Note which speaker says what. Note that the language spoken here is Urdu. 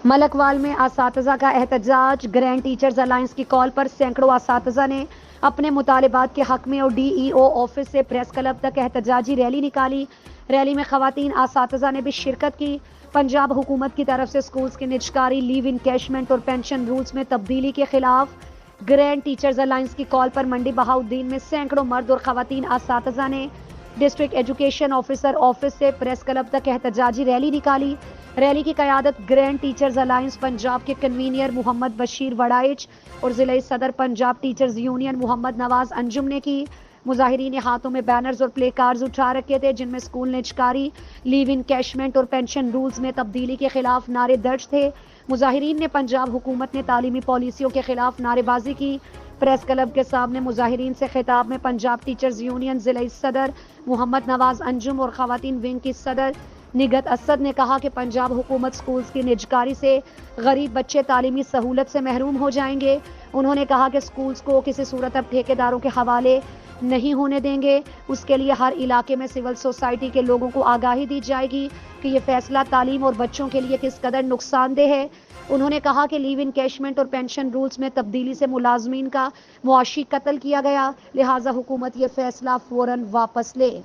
Speaker 1: ملکوال میں اساتذہ کا احتجاج، گرینڈ ٹیچرز الائنس کی کال پر سینکڑوں اساتذہ نے اپنے مطالبات کے حق میں اور ڈی ای او آفس سے پریس کلب تک احتجاجی ریلی نکالی۔ ریلی میں خواتین اساتذہ نے بھی شرکت کی۔ پنجاب حکومت کی طرف سے اسکولز کے نجکاری، لیو انکیشمنٹ اور پینشن رولز میں تبدیلی کے خلاف گرینڈ ٹیچرز الائنس کی کال پر منڈی بہاؤالدین میں سینکڑوں مرد اور خواتین اساتذہ نے ڈسٹرکٹ ایجوکیشن آفیسر آفس سے پریس کلب تک احتجاجی ریلی نکالی۔ ریلی کی قیادت گرینڈ ٹیچرز الائنس پنجاب کے کنوینر محمد بشیر وڑائچ اور ضلعی صدر پنجاب ٹیچرز یونین محمد نواز انجم نے کی۔ مظاہرین نے ہاتھوں میں بینرز اور پلے کارڈز اٹھا رکھے تھے جن میں اسکول نجکاری، لیو انکیشمنٹ اور پینشن رولز میں تبدیلی کے خلاف نعرے درج تھے۔ مظاہرین نے پنجاب حکومت نے تعلیمی پالیسیوں کے خلاف نعرے بازی کی۔ پریس کلب کے سامنے مظاہرین سے خطاب میں پنجاب ٹیچرز یونین ضلعی صدر محمد نواز انجم اور خواتین ونگ کی صدر نگہت اسد نے کہا کہ پنجاب حکومت اسکولز کی نجکاری سے غریب بچے تعلیمی سہولت سے محروم ہو جائیں گے۔ انہوں نے کہا کہ اسکولز کو کسی صورت اب ٹھیکیداروں کے حوالے نہیں ہونے دیں گے۔ اس کے لیے ہر علاقے میں سول سوسائٹی کے لوگوں کو آگاہی دی جائے گی کہ یہ فیصلہ تعلیم اور بچوں کے لیے کس قدر نقصان دہ ہے۔ انہوں نے کہا کہ لیو انکیشمنٹ اور پینشن رولز میں تبدیلی سے ملازمین کا معاشی قتل کیا گیا، لہٰذا حکومت یہ فیصلہ فوراً واپس لے۔